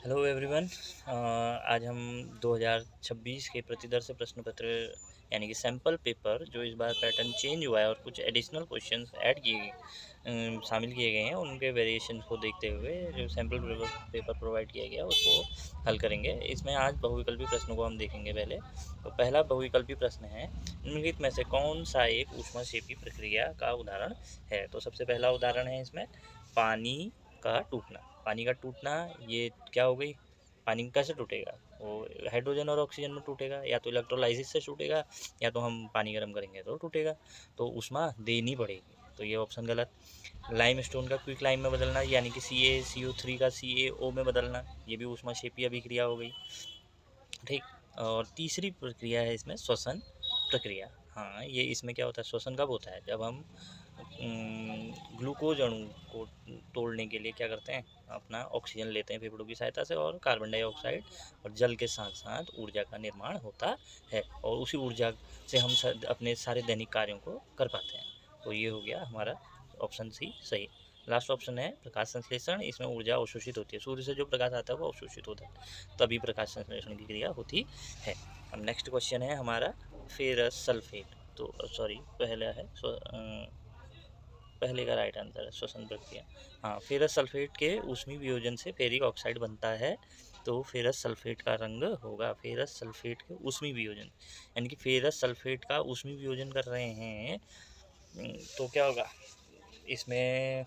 Hello everyone. आज हम 2026 के प्रतिदर्श प्रश्न पत्र यानी कि सैम्पल पेपर जो इस बार पैटर्न चेंज हुआ है और कुछ एडिशनल क्वेश्चंस ऐड किए शामिल किए गए हैं उनके वेरिएशन को देखते हुए जो सैम्पल पेपर प्रोवाइड किया गया उसको हल करेंगे। इसमें आज बहुविकल्पी प्रश्नों को हम देखेंगे। पहले तो पहला बहुविकल्पी प्रश्न है, निम्नलिखित में से कौन सा एक ऊष्माक्षेपी प्रक्रिया का उदाहरण है। तो सबसे पहला उदाहरण है इसमें पानी का टूटना। पानी का टूटना ये क्या हो गई, पानी कैसे टूटेगा, वो हाइड्रोजन और ऑक्सीजन में टूटेगा, या तो इलेक्ट्रोलाइसिस से टूटेगा या तो हम पानी गर्म करेंगे तो टूटेगा, तो ऊष्मा देनी पड़ेगी, तो ये ऑप्शन गलत। लाइम स्टोन का क्विक लाइम में बदलना यानी कि CaCO3 का CaO में बदलना, ये भी ऊष्माक्षेपी अभिक्रिया हो गई। ठीक। और तीसरी प्रक्रिया है इसमें श्वसन प्रक्रिया। हाँ, ये इसमें क्या होता है, श्वसन कब होता है, जब हम ग्लूकोज अणु को तोड़ने के लिए क्या करते हैं, अपना ऑक्सीजन लेते हैं फेफड़ों की सहायता से और कार्बन डाइऑक्साइड और जल के साथ साथ ऊर्जा का निर्माण होता है और उसी ऊर्जा से हम अपने सारे दैनिक कार्यों को कर पाते हैं। तो ये हो गया हमारा ऑप्शन सी सही। लास्ट ऑप्शन है प्रकाश संश्लेषण। इसमें ऊर्जा अवशोषित होती है, सूर्य से जो प्रकाश आता है वो अवशोषित होता है, तभी प्रकाश संश्लेषण की क्रिया होती है। अब नेक्स्ट क्वेश्चन है हमारा फेरस सल्फेट। तो सॉरी, पहले का राइट आंसर है श्वसन प्रक्रिया। हाँ, फेरस सल्फेट के ऊष्मीय वियोजन से फेरिक ऑक्साइड बनता है, तो फेरस सल्फेट का रंग होगा फेरस सल्फेट के ऊष्मीय वियोजन, यानी कि फेरस सल्फेट का ऊष्मीय वियोजन कर रहे हैं तो क्या होगा इसमें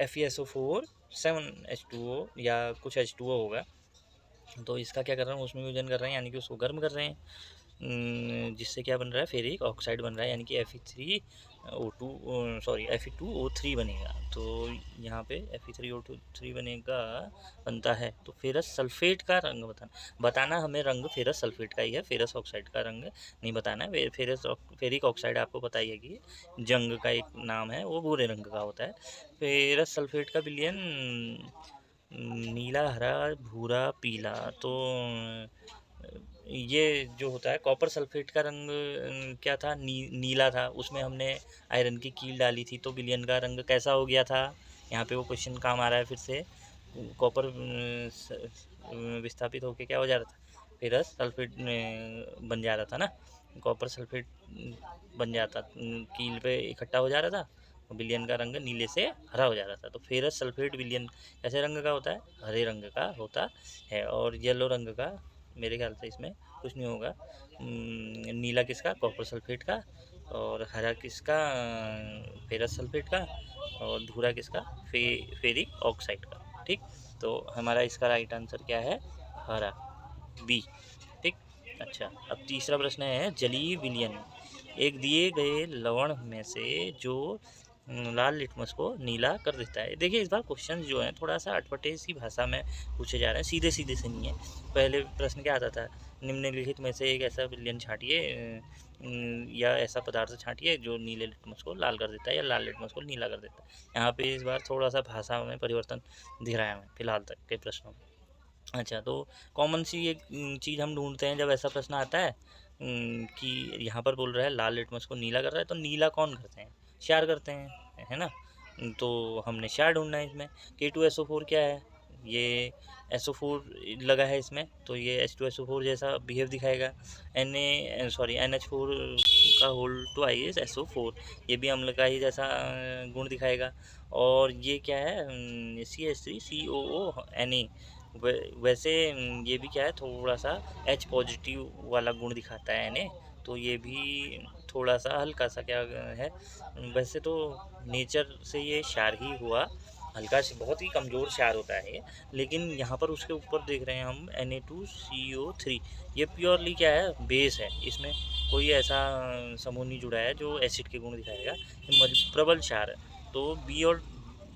FeSO4 7H2O या कुछ H2O होगा, तो इसका क्या कर रहे हैं, उसमें वियोजन कर रहे हैं यानी कि उसको गर्म कर रहे हैं, जिससे क्या बन रहा है, फेरिक ऑक्साइड बन रहा है यानी कि Fe2O3 बनेगा। तो यहाँ पे Fe3O3 बनता है। तो फेरस सल्फेट का रंग बताना हमें रंग फेरस सल्फेट का ही है, फेरस ऑक्साइड का रंग नहीं बताना है। फेरिक ऑक्साइड आपको पता ही है कि जंग का एक नाम है, वो भूरे रंग का होता है। फेरस सल्फेट का विलयन नीला, हरा, भूरा, पीला। तो ये जो होता है कॉपर सल्फेट का रंग क्या था, नीला था, उसमें हमने आयरन की कील डाली थी, तो विलयन का रंग कैसा हो गया था। यहाँ पे वो क्वेश्चन काम आ रहा है फिर से। कॉपर विस्थापित होके क्या हो जा रहा था, फेरस सल्फेट बन जा रहा था ना, कॉपर सल्फेट बन जाता, कील पे इकट्ठा हो जा रहा था, विलयन का रंग नीले से हरा हो जा रहा था। तो फेरस सल्फेट विलयन कैसे रंग का होता है, हरे रंग का होता है। और येलो रंग का मेरे ख्याल से इसमें कुछ नहीं होगा। नीला किसका, कॉपर सल्फेट का, और हरा किसका, फेरस सल्फेट का, और भूरा किसका, फेरिक ऑक्साइड का। ठीक। तो हमारा इसका राइट आंसर क्या है, हरा, बी। ठीक। अच्छा, अब तीसरा प्रश्न है जलीय विलयन। एक दिए गए लवण में से जो लाल लिटमस को नीला कर देता है। देखिए, इस बार क्वेश्चन जो है थोड़ा सा अटपटे सी भाषा में पूछे जा रहे हैं, सीधे सीधे से नहीं है। पहले प्रश्न क्या आता था, निम्नलिखित में से एक ऐसा विलयन छांटिए या ऐसा पदार्थ छांटिए जो नीले लिटमस को लाल कर देता है या लाल लिटमस को नीला कर देता है। यहाँ पे इस बार थोड़ा सा भाषा में परिवर्तन दिख रहा है हमें फिलहाल तक के प्रश्नों में। अच्छा, तो कॉमन सी एक चीज़ हम ढूंढते हैं जब ऐसा प्रश्न आता है कि यहाँ पर बोल रहा है लाल लिटमस को नीला कर रहा है, तो नीला कौन करते हैं, क्षार करते हैं, है ना। तो हमने क्षार ढूंढना है इसमें। K2SO4 क्या है, ये SO4 लगा है इसमें, तो ये H2SO4 जैसा बिहेव दिखाएगा। NH4 का होल ट्वाइस SO4, ये भी अम्ल का ही जैसा गुण दिखाएगा। और ये क्या है, CH3COO वैसे ये भी क्या है, थोड़ा सा H पॉजिटिव वाला गुण दिखाता है Na, तो ये भी थोड़ा सा हल्का सा क्या है, वैसे तो नेचर से ये क्षार ही हुआ, हल्का से बहुत ही कमज़ोर क्षार होता है ये, लेकिन यहाँ पर उसके ऊपर देख रहे हैं हम Na2CO3, ये प्योरली क्या है, बेस है, इसमें कोई ऐसा समूह नहीं जुड़ा है जो एसिड के गुण दिखाएगा, ये प्रबल क्षार है। तो बी और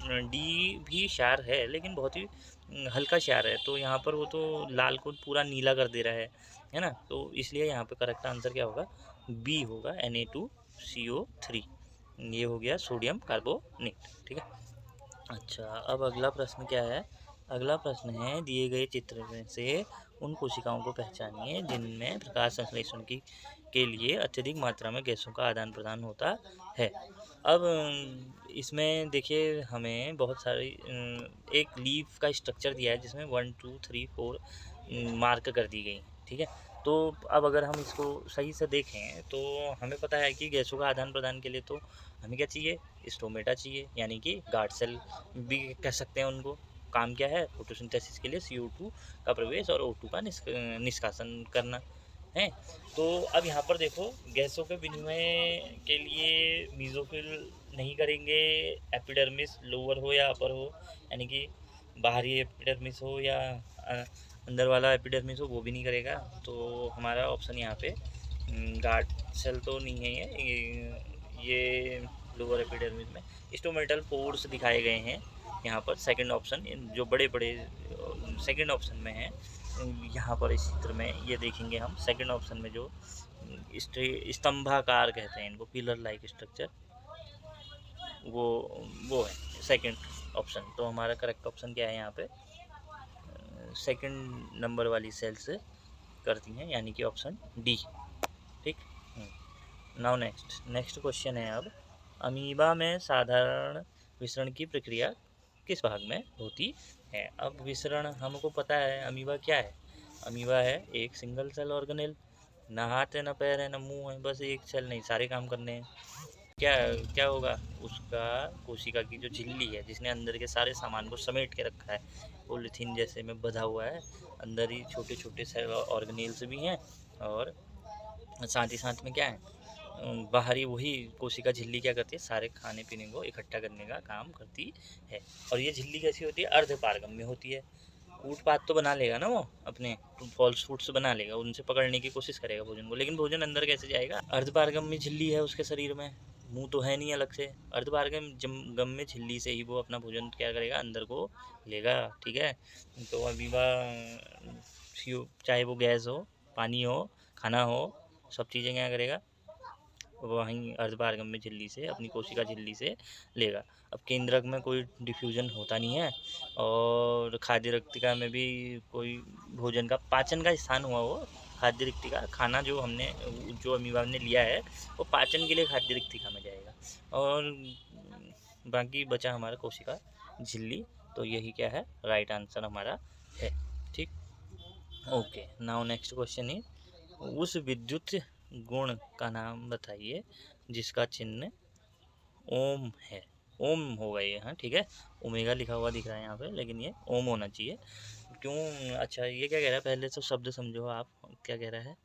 डी भी क्षार है लेकिन बहुत ही हल्का क्षार है, तो यहाँ पर वो तो लाल को पूरा नीला कर दे रहा है ना। तो इसलिए यहाँ पे करेक्ट आंसर क्या होगा, बी होगा, Na2CO3। ये हो गया सोडियम कार्बोनेट। ठीक है। अच्छा, अब अगला प्रश्न क्या है, अगला प्रश्न है, दिए गए चित्र में से उन कोशिकाओं को पहचानिए जिनमें प्रकाश संश्लेषण की के लिए अत्यधिक मात्रा में गैसों का आदान प्रदान होता है। अब इसमें देखिए हमें बहुत सारी एक लीफ का स्ट्रक्चर दिया है जिसमें 1 2 3 4 मार्क कर दी गई, ठीक है। तो अब अगर हम इसको सही से देखें तो हमें पता है कि गैसों का आदान प्रदान के लिए तो हमें क्या चाहिए, स्टोमेटा चाहिए, यानी कि गार्ड सेल भी कह सकते हैं उनको। काम क्या है, फोटोसिंथेसिस के लिए CO2 का प्रवेश और O2 का निष्कासन करना है। तो अब यहाँ पर देखो, गैसों के विनिमय के लिए मीजोफिल नहीं करेंगे, एपिडर्मिस लोअर हो या अपर हो, यानी कि बाहरी एपिडर्मिस हो या अंदर वाला एपिडर्मिस हो, वो भी नहीं करेगा। तो हमारा ऑप्शन यहाँ पे गार्ड सेल तो नहीं है ये लोअर एपिडर्मिस में स्टोमेटल पोर्स दिखाए गए हैं यहाँ पर। सेकंड ऑप्शन जो बड़े बड़े सेकंड ऑप्शन में है यहाँ पर इस चित्र में ये देखेंगे हम। सेकंड ऑप्शन में जो स्तंभाकार कहते हैं इनको, पिलर लाइक स्ट्रक्चर, वो है सेकंड ऑप्शन। तो हमारा करेक्ट ऑप्शन क्या है यहाँ पे, सेकंड नंबर वाली सेल्स करती हैं, यानी कि ऑप्शन डी, ठीक। नाउ नेक्स्ट क्वेश्चन है अब, अमीबा में साधारण विसरण की प्रक्रिया किस भाग में होती है। अब विसरण हमको पता है, अमीबा क्या है, अमीबा है एक सिंगल सेल ऑर्गेनेल, ना हाथ है ना पैर है ना मुंह है, बस एक सेल नहीं सारे काम करने हैं। क्या क्या होगा उसका, कोशिका की जो झिल्ली है जिसने अंदर के सारे सामान को समेट के रखा है, पॉलीथीन जैसे में बंधा हुआ है, अंदर ही छोटे छोटे सेल ऑर्गेनेल्स भी हैं और साथ ही साथ में क्या है, बाहरी वही कोशिका झिल्ली क्या करती है, सारे खाने पीने को इकट्ठा करने का काम करती है। और ये झिल्ली कैसी होती है, अर्धपारगम्य होती है। कूट पात तो बना लेगा ना वो, अपने फॉल्स फूड्स बना लेगा, उनसे पकड़ने की कोशिश करेगा भोजन को, लेकिन भोजन अंदर कैसे जाएगा, अर्धपारगम्य झिल्ली है उसके शरीर में, मुंह तो है नहीं अलग से, अर्धपारगम्य झिल्ली से ही वो अपना भोजन क्या करेगा, अंदर को लेगा, ठीक है। तो अमीबा चाहे वो गैस हो, पानी हो, खाना हो, सब चीज़ें क्या करेगा, वहीं अर्धपारगम्य झिल्ली से, अपनी कोशिका झिल्ली से लेगा। अब केंद्रक में कोई डिफ्यूजन होता नहीं है और खाद्य रिक्तिका में भी कोई भोजन का पाचन का स्थान हुआ, वो खाद्य रिक्तिका, खाना जो हमने जो अमीबा ने लिया है वो पाचन के लिए खाद्य रिक्तिका में जाएगा और बाकी बचा हमारा कोशिका झिल्ली। तो यही क्या है, राइट आंसर हमारा है, ठीक। ओके, नाउ नेक्स्ट क्वेश्चन है, उस विद्युत गुण का नाम बताइए जिसका चिन्ह ओम है। ओम होगा ये, हाँ ठीक है, ओमेगा लिखा हुआ दिख रहा है यहाँ पे, लेकिन ये ओम होना चाहिए। क्यों, अच्छा ये क्या कह रहा है, पहले तो शब्द समझो आप, क्या कह रहा है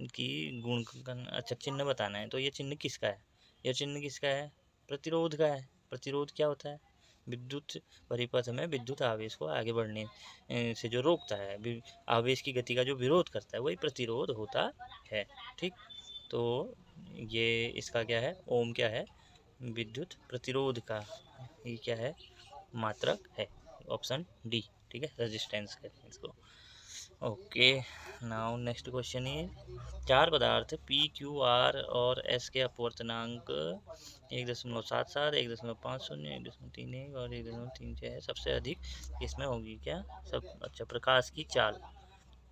कि गुण का, अच्छा चिन्ह बताना है, तो ये चिन्ह किसका है, ये चिन्ह किसका है, प्रतिरोध का है। प्रतिरोध क्या होता है, विद्युत परिपथ में विद्युत आवेश को आगे बढ़ने से जो रोकता है, आवेश की गति का जो विरोध करता है, वही प्रतिरोध होता है, ठीक। तो ये इसका क्या है, ओम क्या है, विद्युत प्रतिरोध का ये क्या है, मात्रक है, ऑप्शन डी, ठीक है, रेजिस्टेंस कहते हैं इसको। ओके, नाउ नेक्स्ट क्वेश्चन है, चार पदार्थ PQR और S के अपवर्तनांक 1.77, 1.50, 1.31 और 1.36 है, सबसे अधिक किसमें होगी, क्या सब, अच्छा प्रकाश की चाल,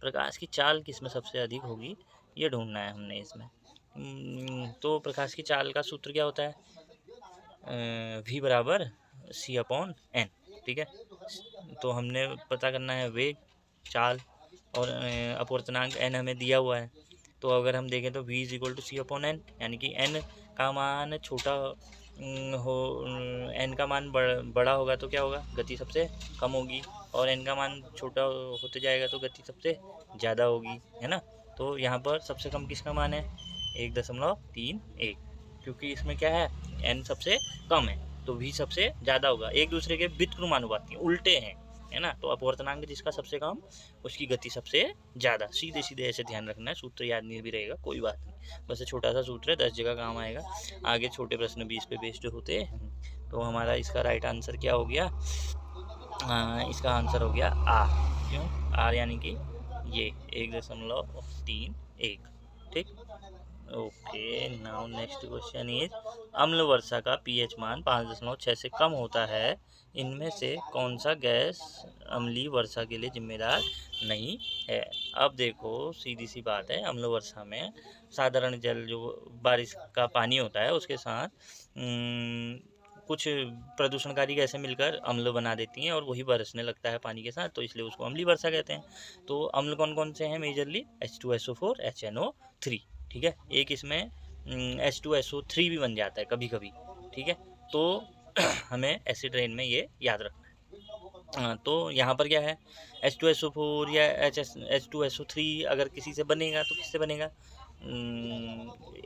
प्रकाश की चाल किसमें सबसे अधिक होगी, ये ढूंढना है हमने इसमें। तो प्रकाश की चाल का सूत्र क्या होता है, V बराबर C/N, ठीक है। तो हमने पता करना है वेग, चाल और अपवर्तनांक n हमें दिया हुआ है। तो अगर हम देखें तो V = C/N, यानी कि n का मान छोटा हो, n का मान बड़ा होगा तो क्या होगा, गति सबसे कम होगी, और n का मान छोटा होते जाएगा तो गति सबसे ज़्यादा होगी, है ना। तो यहाँ पर सबसे कम किसका मान है, 1.31, क्योंकि इसमें क्या है, n सबसे कम है तो v सबसे ज़्यादा होगा, एक दूसरे के व्युत्क्रमानुपाती उल्टे हैं, है ना। तो अपवर्तनांक जिसका सबसे कम उसकी गति सबसे ज़्यादा, सीधे सीधे ऐसे ध्यान रखना है, सूत्र याद नहीं भी रहेगा कोई बात नहीं, बस छोटा सा सूत्र है, 10 जगह काम आएगा, आगे छोटे प्रश्न भी इस पे बेस्ड होते हैं। तो हमारा इसका राइट आंसर क्या हो गया, इसका आंसर हो गया आ, क्यों आर, यानी कि ये 1.31, ठीक। Okay, now next question is अम्ल वर्षा का पीएच मान 5.6 से कम होता है, इनमें से कौन सा गैस अम्लीय वर्षा के लिए जिम्मेदार नहीं है। अब देखो सीधी सी बात है, अम्ल वर्षा में साधारण जल जो बारिश का पानी होता है उसके साथ कुछ प्रदूषणकारी गैसें मिलकर अम्ल बना देती हैं और वही बरसने लगता है पानी के साथ, तो इसलिए उसको अम्लीय वर्षा कहते हैं। तो अम्ल कौन कौन से हैं मेजरली? H2SO4, HNO3, ठीक है। एक इसमें H2SO3 भी बन जाता है कभी कभी, ठीक है। तो हमें एसिड रेन में ये याद रखना है। तो यहाँ पर क्या है, H2SO4 या H2SO3 अगर किसी से बनेगा तो किससे बनेगा?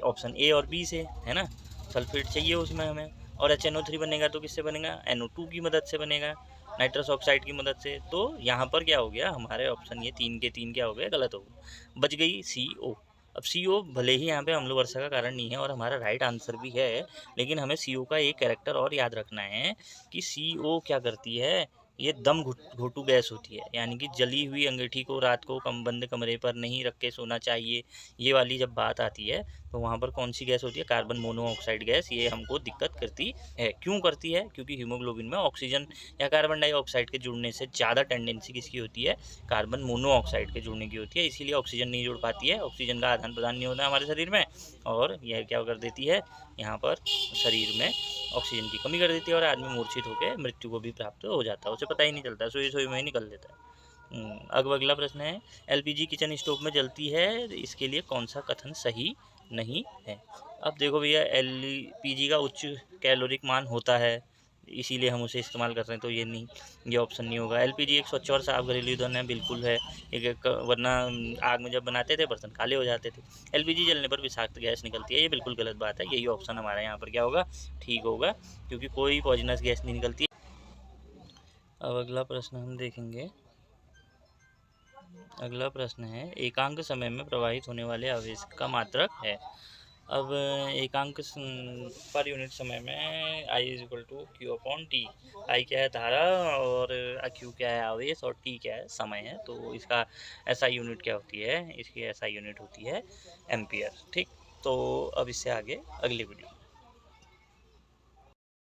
ऑप्शन ए और बी से, है ना। सल्फेट चाहिए उसमें हमें। और HNO3 बनेगा तो किससे बनेगा? NO2 की मदद से बनेगा, नाइट्रस ऑक्साइड की मदद से। तो यहाँ पर क्या हो गया, हमारे ऑप्शन ये 3 के 3 क्या हो गए? गलत हो गए। बच गई CO। अब CO भले ही यहाँ पे अम्ल वर्षा का कारण नहीं है और हमारा राइट आंसर भी है, लेकिन हमें CO का एक कैरेक्टर और याद रखना है कि CO क्या करती है, ये दम घोटू गैस होती है, यानी कि जली हुई अंगीठी को रात को बंद कमरे पर नहीं रख के सोना चाहिए। ये वाली जब बात आती है तो वहाँ पर कौन सी गैस होती है? Carbon monoxide gas. ये हमको दिक्कत करती है। क्यों करती है? क्योंकि हीमोग्लोबिन में ऑक्सीजन या कार्बन डाइऑक्साइड के जुड़ने से ज़्यादा टेंडेंसी किसकी होती है? कार्बन मोनोऑक्साइड के जुड़ने की होती है, इसीलिए ऑक्सीजन नहीं जुड़ पाती है, ऑक्सीजन का आदान प्रदान नहीं होता हमारे शरीर में, और यह क्या कर देती है, यहाँ पर शरीर में ऑक्सीजन की कमी कर देती है और आदमी मूर्छित होकर मृत्यु को भी प्राप्त हो जाता है, उसे पता ही नहीं चलता, सोई सोई में ही निकल देता है। अब अगला प्रश्न है, LPG किचन स्टोव में जलती है, इसके लिए कौन सा कथन सही नहीं है? अब देखो भैया, LPG का उच्च कैलोरिक मान होता है, इसीलिए हम उसे इस्तेमाल कर रहे हैं, तो ये नहीं, ये ऑप्शन नहीं होगा। LPG एक स्वच्छ और साफ घरेलू ईंधन है, बिल्कुल है। वरना आग में जब बनाते थे बर्तन काले हो जाते थे। LPG जलने पर विषाक्त गैस निकलती है, ये बिल्कुल गलत बात है। यही ऑप्शन हमारा यहाँ पर क्या होगा? ठीक होगा, क्योंकि कोई पॉइजनस गैस नहीं निकलती है। अब अगला प्रश्न हम देखेंगे। अगला प्रश्न है, एकांक समय में प्रवाहित होने वाले आवेश का मात्रक है। अब एकांक पर यूनिट समय में I = Q/T। I क्या है? धारा, और Q क्या है? आवेश, और T क्या है? समय है। तो इसका SI यूनिट क्या होती है? इसकी SI यूनिट होती है एम्पियर, ठीक। तो अब इससे आगे अगली वीडियो